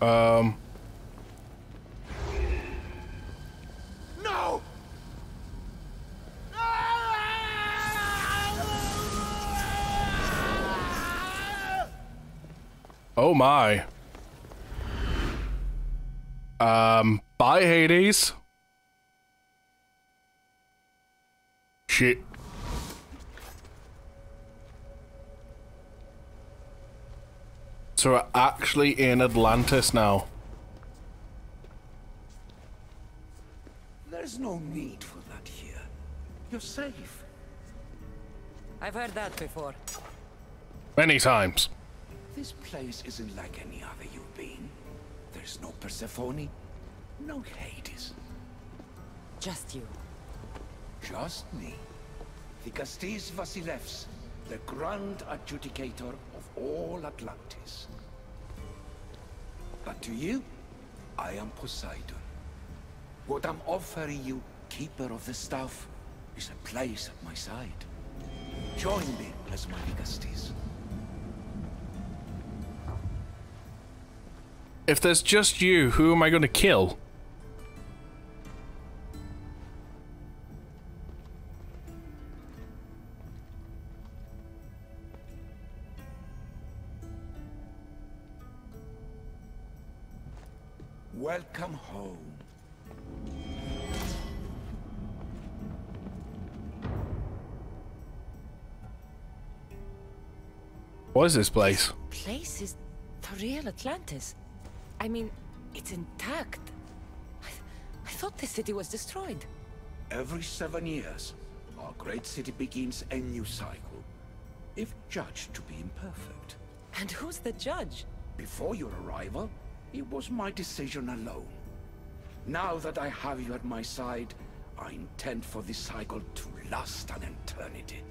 No! Oh my. Bye, Hades. Shit. So we're actually in Atlantis now. There's no need for that here. You're safe. I've heard that before. Many times. This place isn't like any other you've been. There's no Persephone, no Hades. Just you. Just me. Vikastis Vasilevs, the Grand Adjudicator of all Atlantis. But to you, I am Poseidon. What I'm offering you, Keeper of the Staff, is a place at my side. Join me as my Vikastis. If there's just you, who am I going to kill? Welcome home. What is this place? Place is the real Atlantis. I mean, it's intact. I thought the city was destroyed. Every 7 years, our great city begins a new cycle, if judged to be imperfect. And who's the judge? Before your arrival, it was my decision alone. Now that I have you at my side, I intend for this cycle to last an eternity.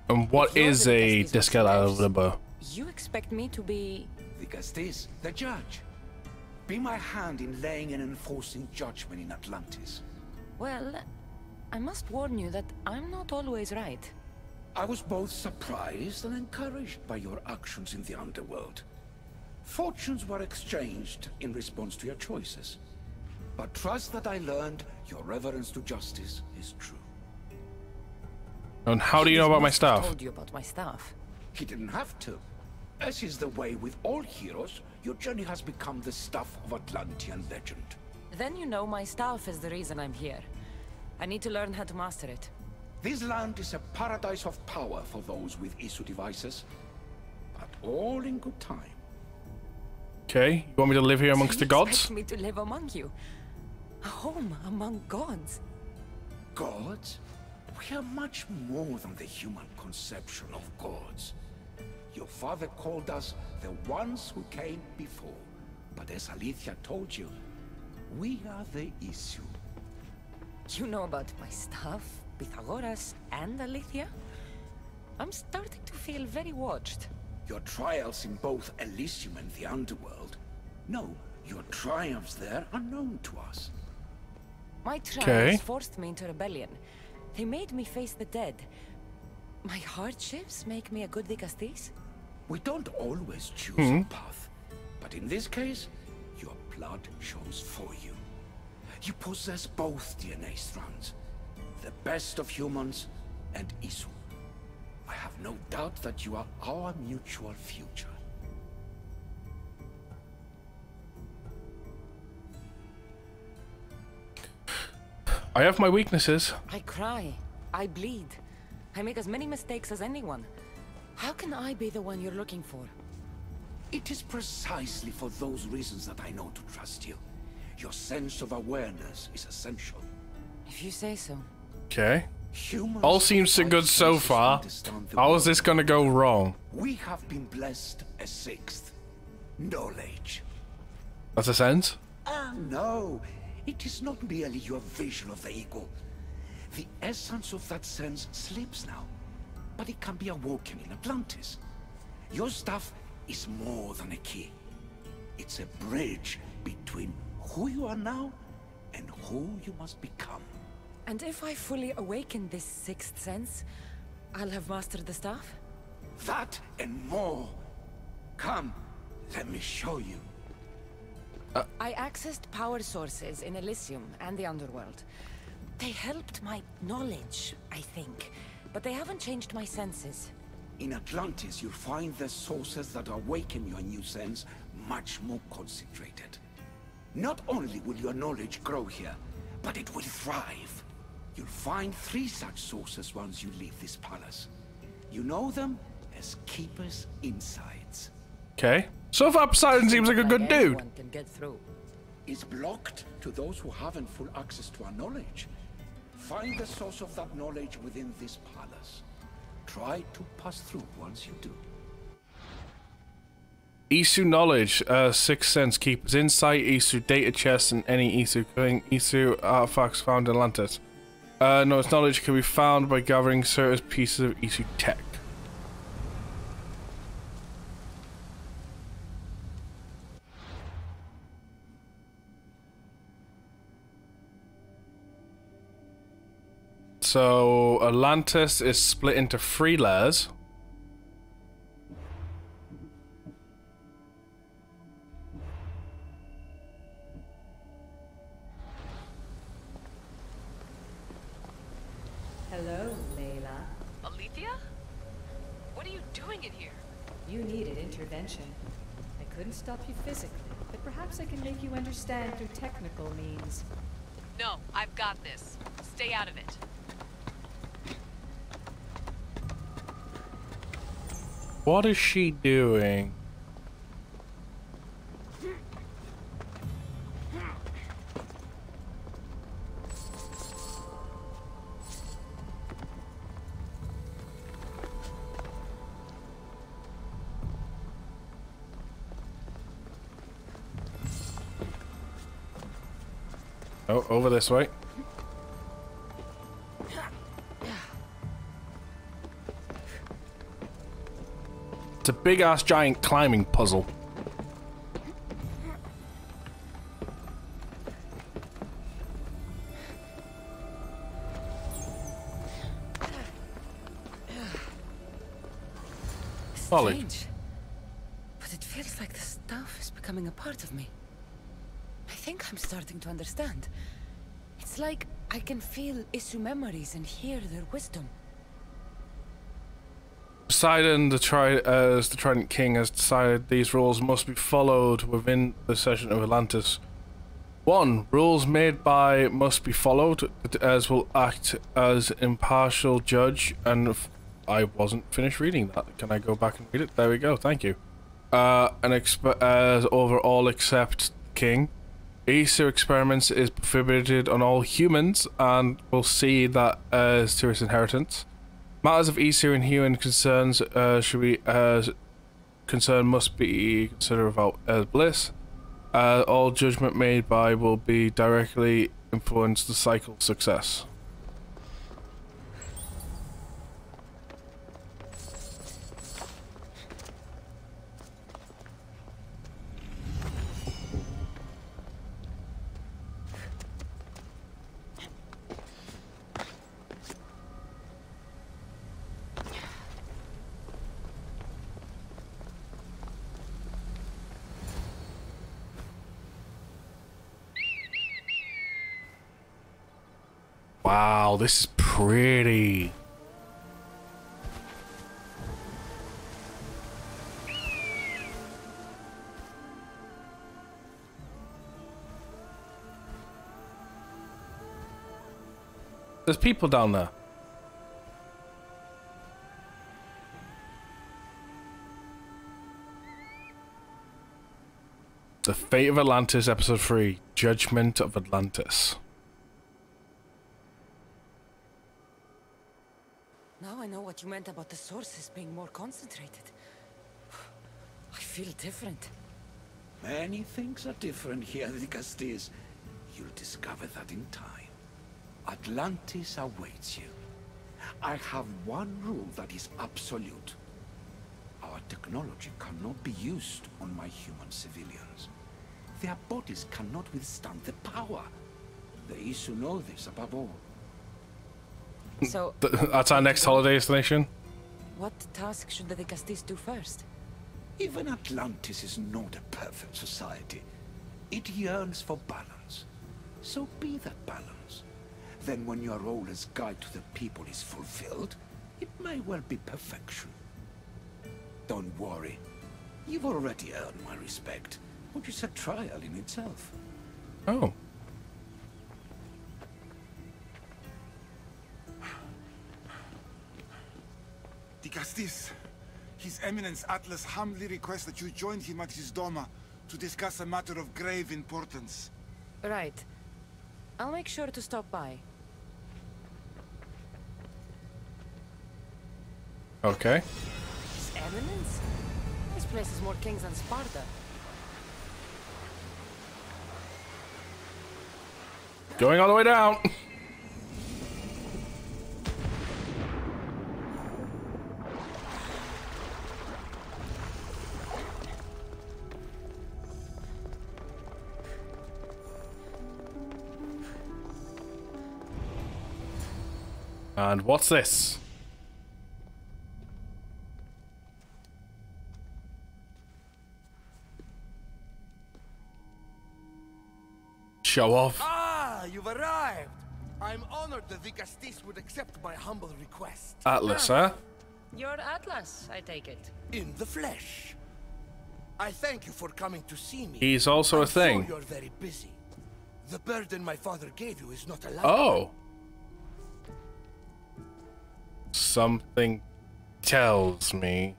And what is a discalibur? You expect me to be... Vikastis, the judge. Be my hand in laying and enforcing judgment in Atlantis. Well, I must warn you that I'm not always right. I was both surprised and encouraged by your actions in the underworld. Fortunes were exchanged in response to your choices. But trust that I learned your reverence to justice is true. And how do you know about my stuff? I told you about my stuff. He didn't have to. As is the way with all heroes, your journey has become the stuff of Atlantean legend. Then you know my staff is the reason I'm here. I need to learn how to master it. This land is a paradise of power for those with issue devices, but all in good time. Okay, you want me to live here amongst the gods? Expect me to live among you. A home among gods. Gods? We are much more than the human conception of gods. Your father called us the ones who came before. But as Alethea told you, we are the issue. You know about my stuff, Pythagoras and Alethea? I'm starting to feel very watched. Your trials in both Elysium and the underworld. No, your triumphs there are known to us. My trials forced me into rebellion. They made me face the dead. My hardships make me a good Vikastis? We don't always choose a path, but in this case, your blood shows for you. You possess both DNA strands, the best of humans and Isu. I have no doubt that you are our mutual future. I have my weaknesses. I cry. I bleed. I make as many mistakes as anyone. How can I be the one you're looking for? It is precisely for those reasons that I know to trust you. Your sense of awareness is essential. If you say so. Okay. Humans All seems so good so far. How is this gonna go wrong? We have been blessed a sixth. Knowledge. That's a sense? No. It is not merely your vision of the ego. The essence of that sense slips now. But it can be awoken in Atlantis. Your stuff is more than a key. It's a bridge between who you are now and who you must become. And if I fully awaken this sixth sense, I'll have mastered the staff? That and more. Come, Let me show you. I accessed power sources in Elysium and the underworld. They helped my knowledge, I think. But they haven't changed my senses. In Atlantis, you'll find the sources that awaken your new sense much more concentrated. Not only will your knowledge grow here, but it will thrive. You'll find 3 such sources once you leave this palace. You know them as Keeper's Insights. Okay. So far, Poseidon seems like a good dude. Anyone can get through. It's blocked to those who haven't full access to our knowledge. Find the source of that knowledge within this palace. Try to pass through once you do. Isu knowledge, Sixth Sense, Keeper's Insight, Isu data chest, and any Isu artifacts found in Atlantis. No, its knowledge can be found by gathering certain pieces of Isu tech. So Atlantis is split into 3 layers. Hello, Layla. Alethea? What are you doing in here? You needed intervention. I couldn't stop you physically, but perhaps I can make you understand through technical means. No, I've got this. Stay out of it. What is she doing? Oh, over this way. It's a big-ass giant climbing puzzle. Strange. But it feels like the stuff is becoming a part of me. I think I'm starting to understand. It's like I can feel Isu memories and hear their wisdom. Poseidon, as the Trident King, has decided these rules must be followed within the session of Atlantis. 1. Rules made by must be followed, as will act as impartial judge, and I wasn't finished reading that. Can I go back and read it? There we go, thank you. As overall except King. Isu experiments is prohibited on all humans, and will see that as to its inheritance. Matters of Isu and human concerns must be considered without bliss. All judgment made by will be directly influence the cycle's success. Wow, this is pretty. There's people down there. The Fate of Atlantis, Episode 3, Judgment of Atlantis. Now I know what you meant about the sources being more concentrated. I feel different. Many things are different here, Dicastis. You'll discover that in time. Atlantis awaits you. I have one rule that is absolute. Our technology cannot be used on my human civilians. Their bodies cannot withstand the power. The Isu know this above all. So That's our next holiday destination. what task should the Dicastis do first? Even Atlantis is not a perfect society. It yearns for balance. So be that balance. Then when your role as guide to the people is fulfilled, it may well be perfection. Don't worry. You've already earned my respect, which is a trial in itself. Oh. Dicastis, His Eminence Atlas humbly requests that you join him at his Doma to discuss a matter of grave importance. Right. I'll make sure to stop by. Okay. His Eminence? This place is more kings than Sparta. Going all the way down. And what's this? Show off. Ah, you've arrived. I'm honored that Dicastis would accept my humble request. Atlas, huh? You're Atlas, I take it. In the flesh. I thank you for coming to see me. He's also a thing. I'm sure you're very busy. The burden my father gave you is not a light. Oh. Something tells me.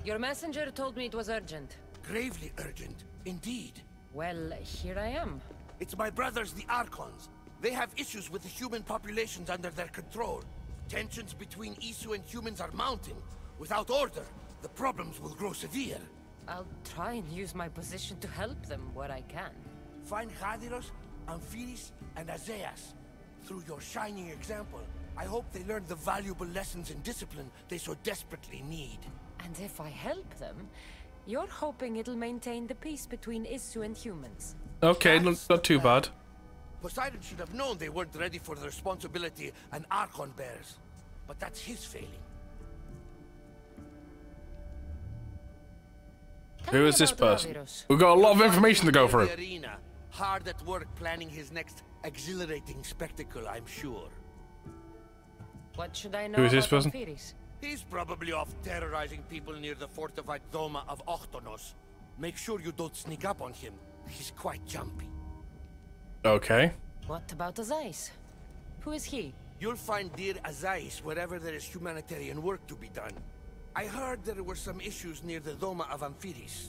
Your messenger told me it was urgent. Gravely urgent, indeed. Well, here I am. It's my brothers, the Archons. They have issues with the human populations under their control. Tensions between Isu and humans are mounting. Without order, the problems will grow severe. I'll try and use my position to help them where I can. Find Hadiros, Amphiris, and Azaeas. Through your shining example, I hope they learn the valuable lessons in discipline they so desperately need. And if I help them, you're hoping it'll maintain the peace between Isu and humans. Okay, That's not too the plan. bad. Poseidon should have known they weren't ready for the responsibility an Archon bears. But that's his failing. Who is this person? We've got a lot of information to go through. The arena, hard at work planning his next exhilarating spectacle, I'm sure. What should I know Who is this about person? Amphiris? He's probably off terrorizing people near the fortified Doma of Ochtonos. Make sure you don't sneak up on him. He's quite jumpy. Okay. What about Azaeas? Who is he? You'll find dear Azaeas wherever there is humanitarian work to be done. I heard there were some issues near the Doma of Amphiris.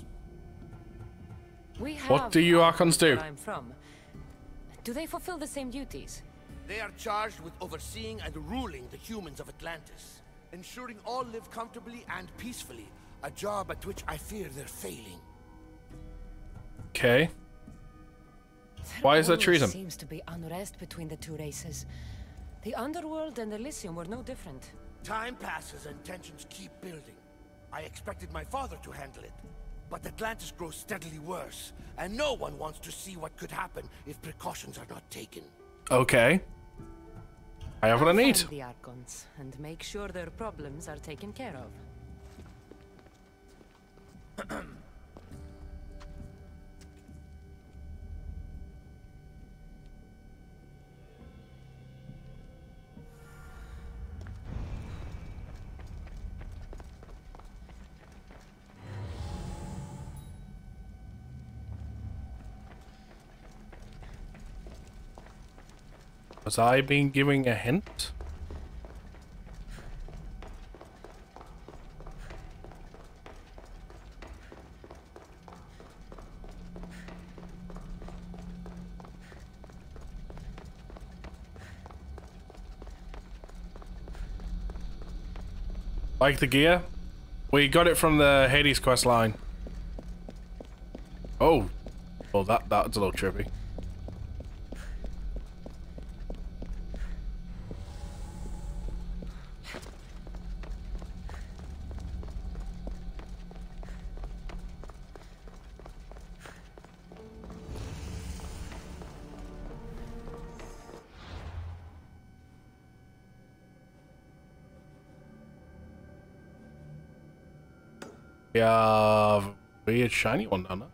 We have What do you Archons do? where I'm from. Do they fulfill the same duties? They are charged with overseeing and ruling the humans of Atlantis. Ensuring all live comfortably and peacefully. A job at which I fear they're failing. Okay. Why is that There treason? seems to be unrest between the two races. The Underworld and Elysium were no different. Time passes and tensions keep building. I expected my father to handle it. But Atlantis grows steadily worse, and no one wants to see what could happen if precautions are not taken. Okay. I have what I I'll need. find the Archons and make sure their problems are taken care of. Was I being giving a hint? Like the gear? We got it from the Hades quest line. Oh. Well, that's a little trippy. We have a weird shiny one down there.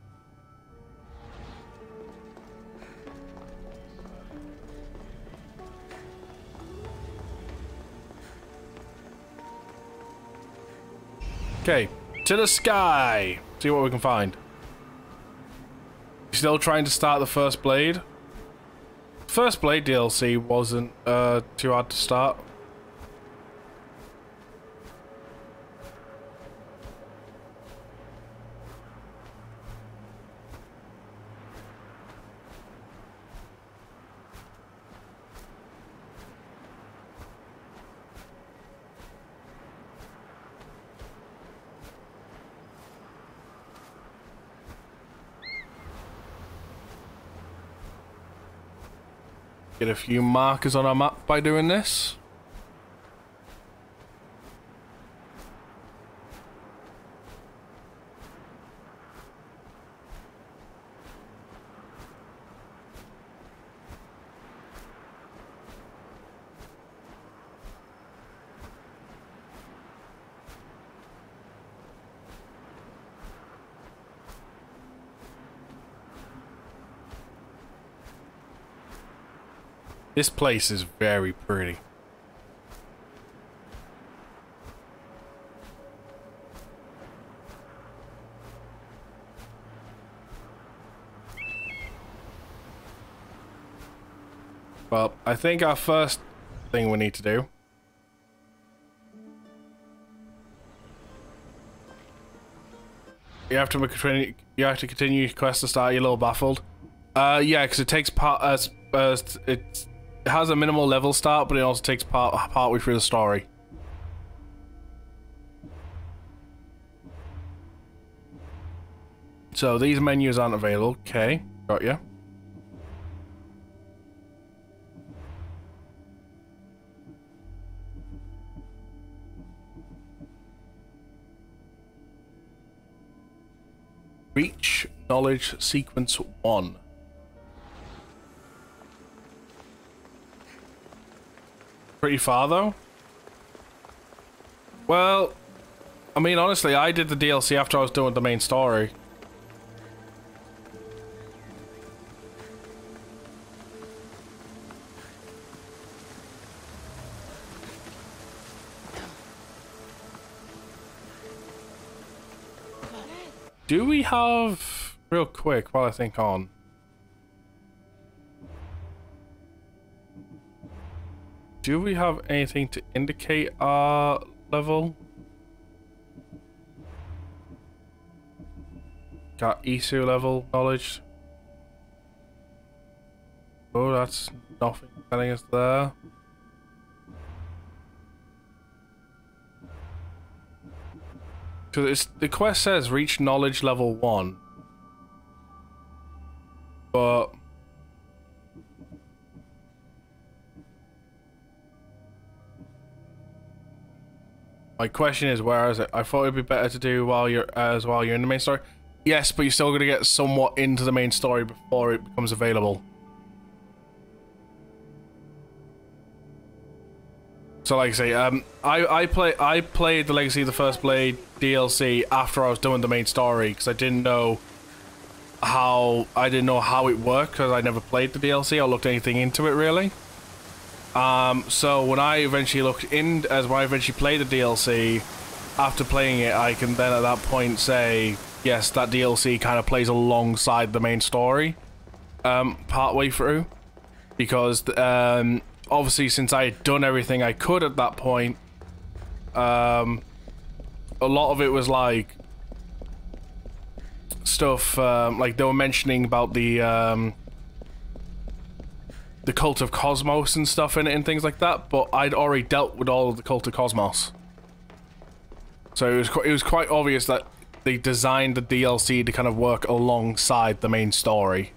Okay, to the sky. See what we can find. Still trying to start the First Blade. First Blade DLC wasn't too hard to start. Get a few markers on our map by doing this. This place is very pretty. Well, I think our first thing we need to do you have to continue your quest to start. You're a little baffled. Yeah, because it takes part it has a minimal level start, but it also takes partway through the story. So these menus aren't available. Okay, got you. Reach knowledge sequence 1. Pretty far though. Well, I mean honestly, I did the DLC after I was done with the main story. Do we have, real quick while I think on, do we have anything to indicate our level? Got Isu level knowledge. Oh, that's nothing telling us there. Because the quest says reach knowledge level 1. But my question is, where is it? I thought it'd be better to do while you're in the main story. Yes, but you're still gonna get somewhat into the main story before it becomes available. So like I say, I played the Legacy of the First Blade DLC after I was done with the main story because I didn't know how it worked because I never played the DLC or looked anything into it really. So when I eventually when I eventually played the DLC, after playing it, I can then at that point say, yes, that DLC kind of plays alongside the main story, partway through, because obviously since I had done everything I could at that point, a lot of it was like stuff like they were mentioning about the Cult of Cosmos and stuff in it and things like that, but I'd already dealt with all of the Cult of Cosmos. So it was quite obvious that they designed the DLC to kind of work alongside the main story.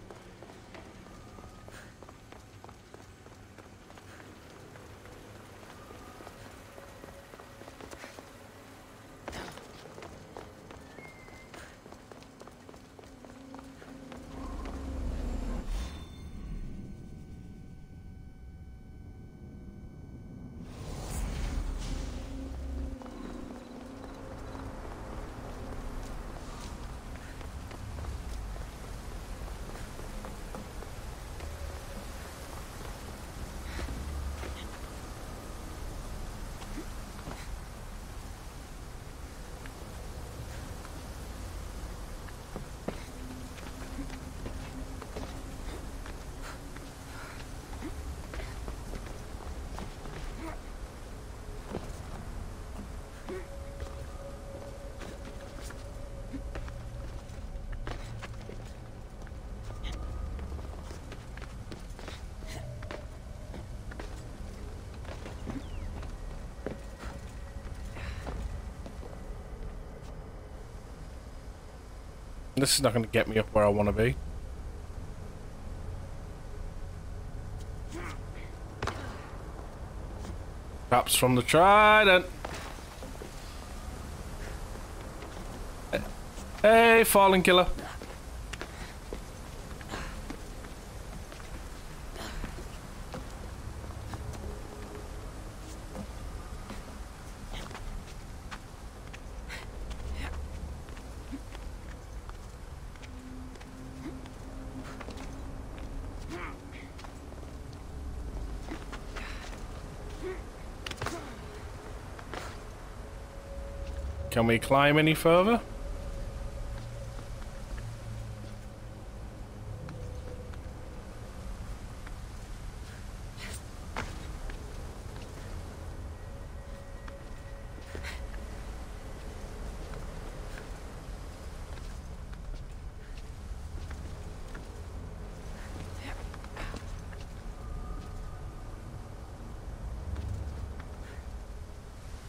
This is not going to get me up where I want to be. Traps from the trident. Hey, fallen killer. Can we climb any further?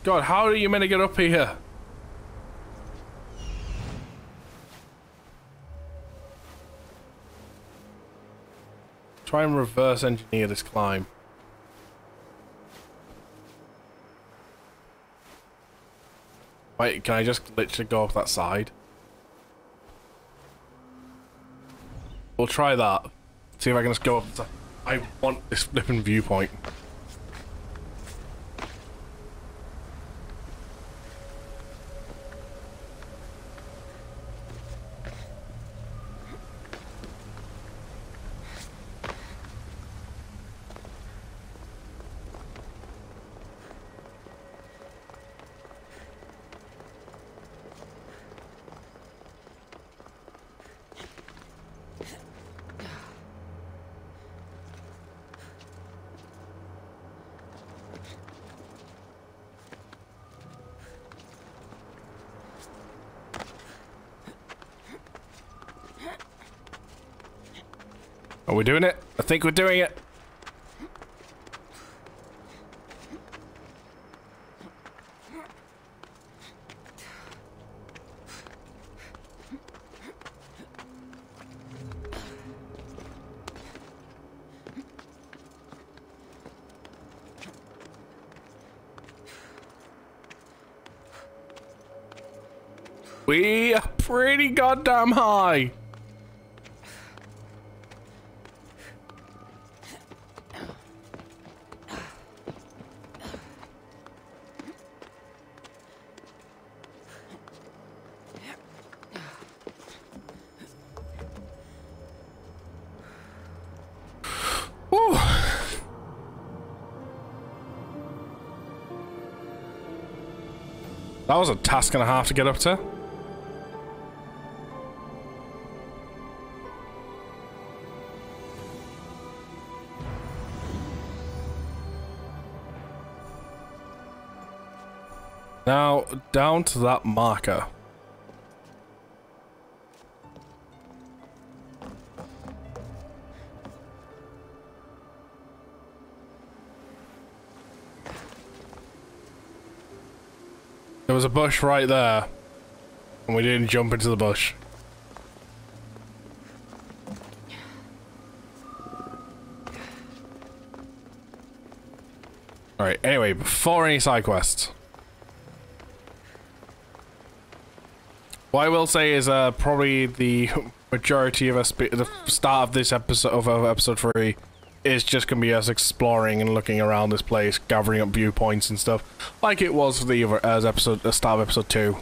God, how are you meant to get up here? Try and reverse engineer this climb. Wait, can I just literally go up that side? We'll try that. See if I can just go up. I want this flipping viewpoint. Are we doing it? I think we're doing it. We are pretty goddamn high. That was a task and a half to get up to. Now, down to that marker. There was a bush right there, and we didn't jump into the bush. Alright, anyway, before any side quests. What I will say is probably the majority of us, the start of this episode, of episode 3, is just gonna be us exploring and looking around this place, gathering up viewpoints and stuff, like it was for the start of episode 2.